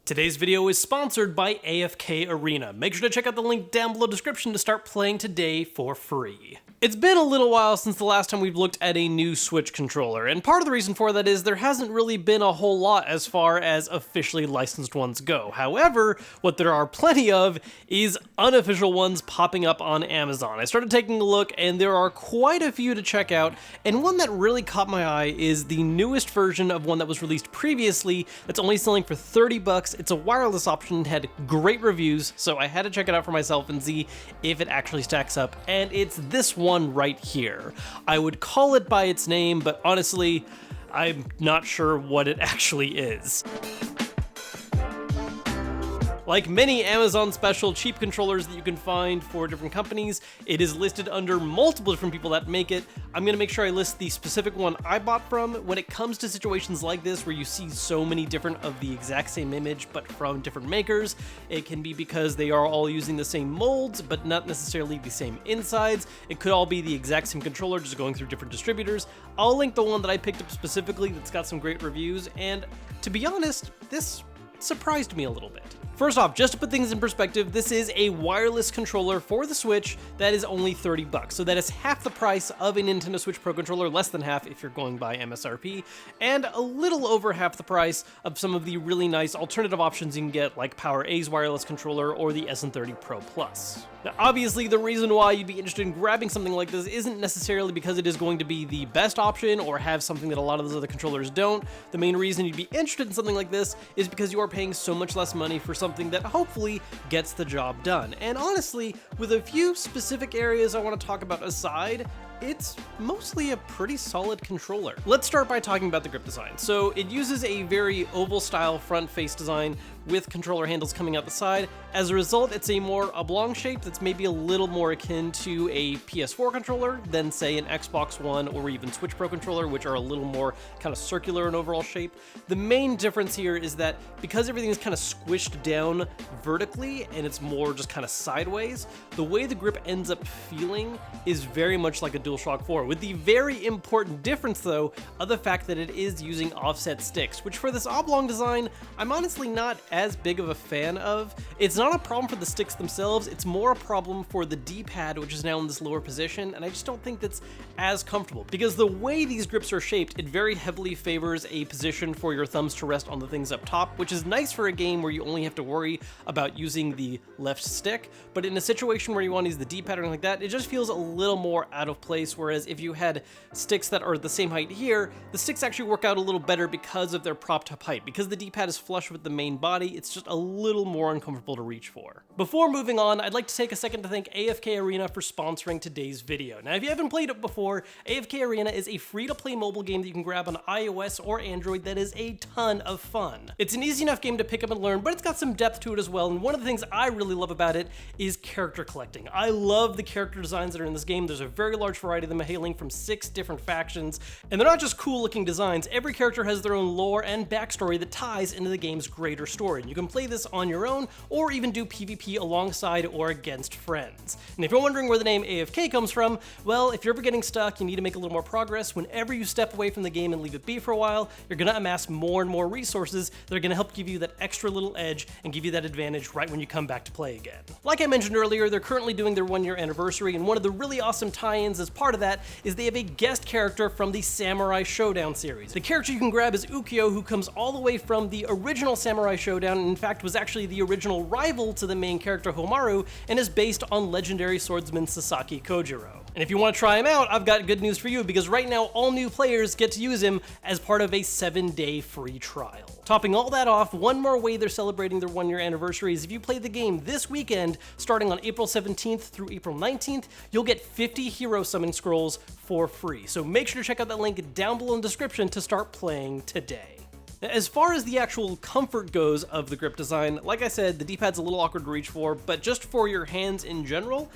Today's video is sponsored by AFK Arena. Make sure to check out the link down below in the description to start playing today for free. It's been a little while since the last time we've looked at a new Switch controller, and part of the reason for that is there hasn't really been a whole lot as far as officially licensed ones go. However, what there are plenty of is unofficial ones popping up on Amazon. I started taking a look and there are quite a few to check out, and one that really caught my eye is the newest version of one that was released previously that's only selling for 30 bucks. It's a wireless option, had great reviews, so I had to check it out for myself and see if it actually stacks up, and it's this one right here. I would call it by its name, but honestly, I'm not sure what it actually is. Like many Amazon special cheap controllers that you can find for different companies, it is listed under multiple different people that make it. I'm going to make sure I list the specific one I bought from. When it comes to situations like this where you see so many different of the exact same image but from different makers, it can be because they are all using the same molds but not necessarily the same insides. It could all be the exact same controller just going through different distributors. I'll link the one that I picked up specifically that's got some great reviews, and to be honest, this surprised me a little bit. First off, just to put things in perspective, this is a wireless controller for the Switch that is only 30 bucks. So that is half the price of a Nintendo Switch Pro controller, less than half if you're going by MSRP, and a little over half the price of some of the really nice alternative options you can get, like Power A's wireless controller or the SN30 Pro Plus. Now, obviously, the reason why you'd be interested in grabbing something like this isn't necessarily because it is going to be the best option or have something that a lot of those other controllers don't. The main reason you'd be interested in something like this is because you are paying so much less money for something that hopefully gets the job done. And honestly, with a few specific areas I want to talk about aside, it's mostly a pretty solid controller. Let's start by talking about the grip design. So it uses a very oval style front face design with controller handles coming out the side. As a result, it's a more oblong shape that's maybe a little more akin to a PS4 controller than say an Xbox One or even Switch Pro controller, which are a little more kind of circular in overall shape. The main difference here is that because everything is kind of squished down vertically and it's more just kind of sideways, the way the grip ends up feeling is very much like a DualShock 4, with the very important difference though of the fact that it is using offset sticks, which for this oblong design, I'm honestly not as big of a fan of. It's not a problem for the sticks themselves, it's more a problem for the D-pad, which is now in this lower position, and I just don't think that's as comfortable, because the way these grips are shaped, it very heavily favors a position for your thumbs to rest on the things up top, which is nice for a game where you only have to worry about using the left stick, but in a situation where you want to use the D-pad or anything like that, it just feels a little more out of place. Whereas if you had sticks that are the same height here, the sticks actually work out a little better because of their propped up height. Because the D-pad is flush with the main body, it's just a little more uncomfortable to reach for. Before moving on, I'd like to take a second to thank AFK Arena for sponsoring today's video. Now, if you haven't played it before, AFK Arena is a free-to-play mobile game that you can grab on iOS or Android that is a ton of fun. It's an easy enough game to pick up and learn, but it's got some depth to it as well, and one of the things I really love about it is character collecting. I love the character designs that are in this game. There's a very large variety of them hailing from 6 different factions, and they're not just cool looking designs. Every character has their own lore and backstory that ties into the game's greater story, and you can play this on your own or even do PvP alongside or against friends. And if you're wondering where the name AFK comes from, well, if you're ever getting stuck, you need to make a little more progress, whenever you step away from the game and leave it be for a while, you're going to amass more and more resources that are going to help give you that extra little edge and give you that advantage right when you come back to play again. Like I mentioned earlier, they're currently doing their 1-year anniversary, and one of the really awesome tie-ins as part of that is they have a guest character from the Samurai Showdown series. The character you can grab is Ukyo, who comes all the way from the original Samurai Showdown, and in fact was actually the original rival to the main character Homaru, and is based on legendary swordsman Sasaki Kojiro. And if you want to try him out, I've got good news for you, because right now all new players get to use him as part of a 7-day free trial. Topping all that off, one more way they're celebrating their 1-year anniversary is if you play the game this weekend, starting on April 17th through April 19th, you'll get 50 hero summon scrolls for free. So make sure to check out that link down below in the description to start playing today. As far as the actual comfort goes of the grip design, like I said, the D-pad's a little awkward to reach for, but just for your hands in general,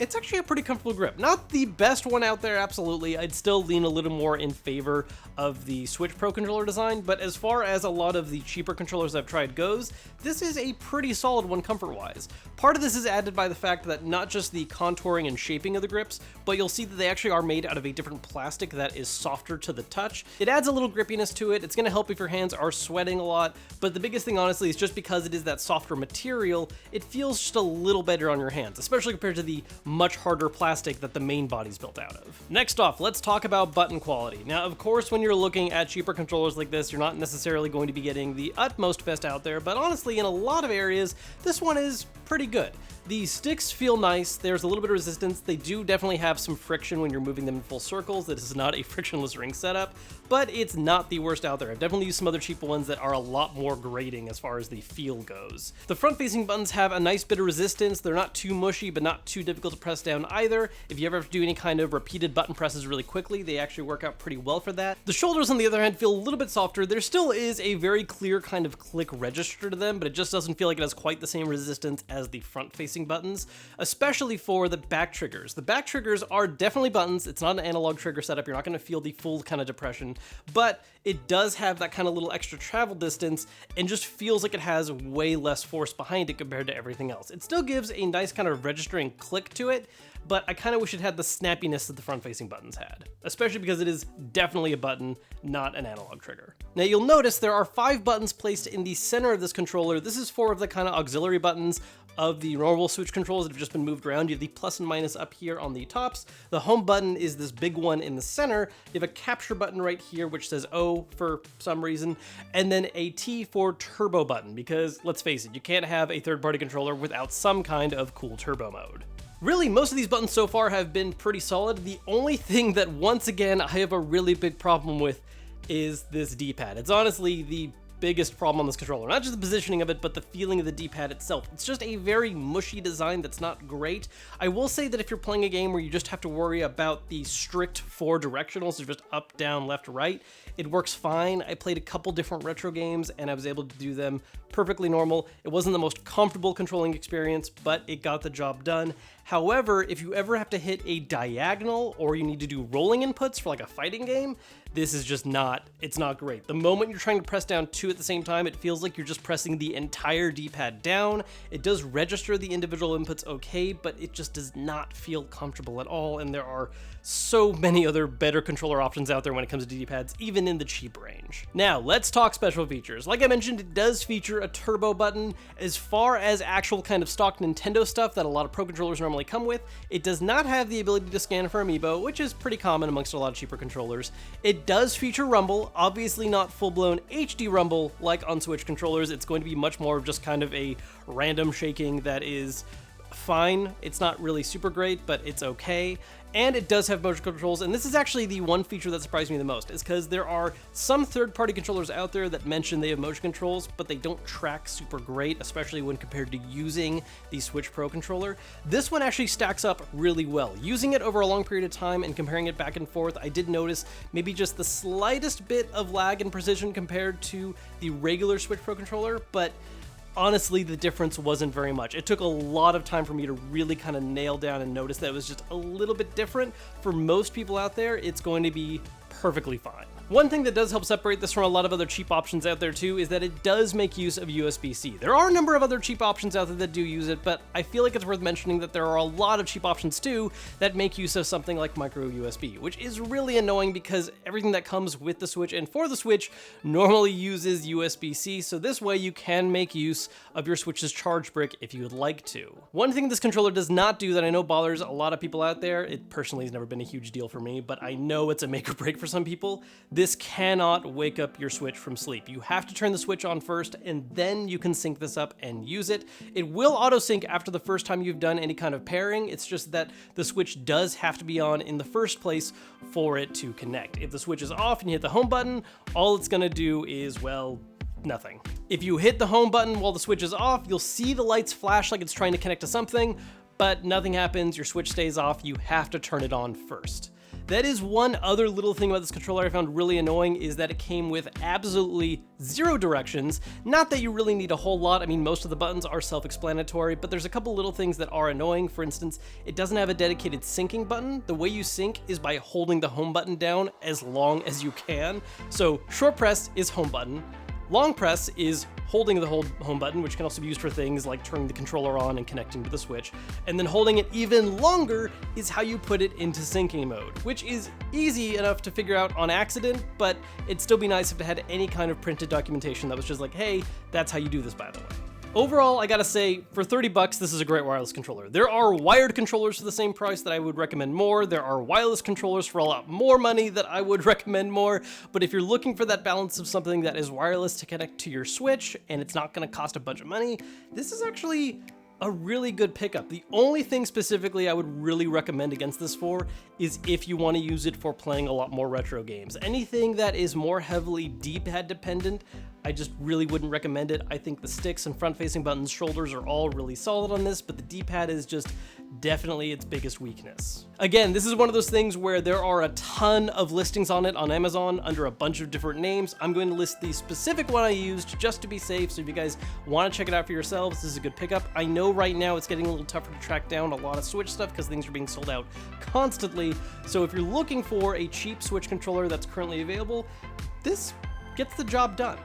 It's actually a pretty comfortable grip. Not the best one out there, absolutely. I'd still lean a little more in favor of the Switch Pro controller design, but as far as a lot of the cheaper controllers I've tried goes, this is a pretty solid one comfort-wise. Part of this is added by the fact that not just the contouring and shaping of the grips, but you'll see that they actually are made out of a different plastic that is softer to the touch. It adds a little grippiness to it. It's going to help if your hands are sweating a lot, but the biggest thing honestly is just because it is that softer material, it feels just a little better on your hands, especially compared to the much harder plastic that the main body's built out of. Next off, let's talk about button quality. Now, of course, when you're looking at cheaper controllers like this, you're not necessarily going to be getting the utmost best out there, but honestly, in a lot of areas, this one is pretty good. The sticks feel nice, there's a little bit of resistance, they do definitely have some friction when you're moving them in full circles. This is not a frictionless ring setup, but it's not the worst out there. I've definitely used some other cheap ones that are a lot more grating as far as the feel goes. The front-facing buttons have a nice bit of resistance, they're not too mushy, but not too difficult to press down either. If you ever have to do any kind of repeated button presses really quickly, they actually work out pretty well for that. The shoulders, on the other hand, feel a little bit softer. There still is a very clear kind of click register to them, but it just doesn't feel like it has quite the same resistance as the front-facing buttons, especially for the back triggers. The back triggers are definitely buttons. It's not an analog trigger setup. You're not going to feel the full kind of depression, but it does have that kind of little extra travel distance and just feels like it has way less force behind it compared to everything else. It still gives a nice kind of registering click to it, but I kind of wish it had the snappiness that the front-facing buttons had, especially because it is definitely a button, not an analog trigger. Now you'll notice there are 5 buttons placed in the center of this controller. This is 4 of the kind of auxiliary buttons of the normal Switch controls that have just been moved around. You have the plus and minus up here on the tops. The home button is this big one in the center. You have a capture button right here, which says O for some reason, and then a T for turbo button, because let's face it, you can't have a third-party controller without some kind of cool turbo mode. Really, most of these buttons so far have been pretty solid. The only thing that, once again, I have a really big problem with is this D-pad. It's honestly the biggest problem on this controller. Not just the positioning of it, but the feeling of the D-pad itself. It's just a very mushy design that's not great. I will say that if you're playing a game where you just have to worry about the strict 4 directionals, so just up, down, left, right, it works fine. I played a couple different retro games and I was able to do them perfectly normal. It wasn't the most comfortable controlling experience, but it got the job done. However, if you ever have to hit a diagonal or you need to do rolling inputs for like a fighting game, this is just not, it's not great. The moment you're trying to press down 2 at the same time, it feels like you're just pressing the entire D-pad down. It does register the individual inputs okay, but it just does not feel comfortable at all, and there are so many other better controller options out there when it comes to D-pads, even in the cheap range. Now, let's talk special features. Like I mentioned, it does feature a turbo button. As far as actual kind of stock Nintendo stuff that a lot of Pro controllers normally come with, it does not have the ability to scan for amiibo, which is pretty common amongst a lot of cheaper controllers. It does feature rumble, obviously not full-blown HD rumble like on Switch controllers. It's going to be much more of just kind of a random shaking that is fine. It's not really super great, but it's okay. And it does have motion controls, and this is actually the one feature that surprised me the most, is because there are some third-party controllers out there that mention they have motion controls, but they don't track super great, especially when compared to using the Switch Pro controller. This one actually stacks up really well. Using it over a long period of time and comparing it back and forth, I did notice maybe just the slightest bit of lag and precision compared to the regular Switch Pro controller, but honestly, the difference wasn't very much. It took a lot of time for me to really kind of nail down and notice that it was just a little bit different. For most people out there, it's going to be perfectly fine. One thing that does help separate this from a lot of other cheap options out there too is that it does make use of USB-C. There are a number of other cheap options out there that do use it, but I feel like it's worth mentioning that there are a lot of cheap options too that make use of something like micro USB, which is really annoying because everything that comes with the Switch and for the Switch normally uses USB-C, so this way you can make use of your Switch's charge brick if you would like to. One thing this controller does not do that I know bothers a lot of people out there, it personally has never been a huge deal for me, but I know it's a make or break for some people. This cannot wake up your Switch from sleep. You have to turn the Switch on first, and then you can sync this up and use it. It will auto-sync after the first time you've done any kind of pairing. It's just that the Switch does have to be on in the first place for it to connect. If the Switch is off and you hit the home button, all it's gonna do is, well, nothing. If you hit the home button while the Switch is off, you'll see the lights flash like it's trying to connect to something, but nothing happens, your Switch stays off, you have to turn it on first. That is one other little thing about this controller I found really annoying, is that it came with absolutely 0 directions. Not that you really need a whole lot, I mean most of the buttons are self-explanatory, but there's a couple little things that are annoying. For instance, it doesn't have a dedicated syncing button. The way you sync is by holding the home button down as long as you can. So short press is home button, long press is holding the home button, which can also be used for things like turning the controller on and connecting to the Switch, and then holding it even longer is how you put it into syncing mode, which is easy enough to figure out on accident, but it'd still be nice if it had any kind of printed documentation that was just like, hey, that's how you do this, by the way. Overall, I gotta say, for 30 bucks, this is a great wireless controller. There are wired controllers for the same price that I would recommend more. There are wireless controllers for a lot more money that I would recommend more. But if you're looking for that balance of something that is wireless to connect to your Switch and it's not gonna cost a bunch of money, this is actually a really good pickup. The only thing specifically I would really recommend against this for is if you want to use it for playing a lot more retro games. Anything that is more heavily D-pad dependent, I just really wouldn't recommend it. I think the sticks and front-facing buttons, shoulders are all really solid on this, but the D-pad is just definitely its biggest weakness. Again, this is one of those things where there are a ton of listings on it on Amazon under a bunch of different names. I'm going to list the specific one I used just to be safe, so if you guys want to check it out for yourselves, this is a good pickup. I know right now it's getting a little tougher to track down a lot of Switch stuff because things are being sold out constantly, so if you're looking for a cheap Switch controller that's currently available, this gets the job done.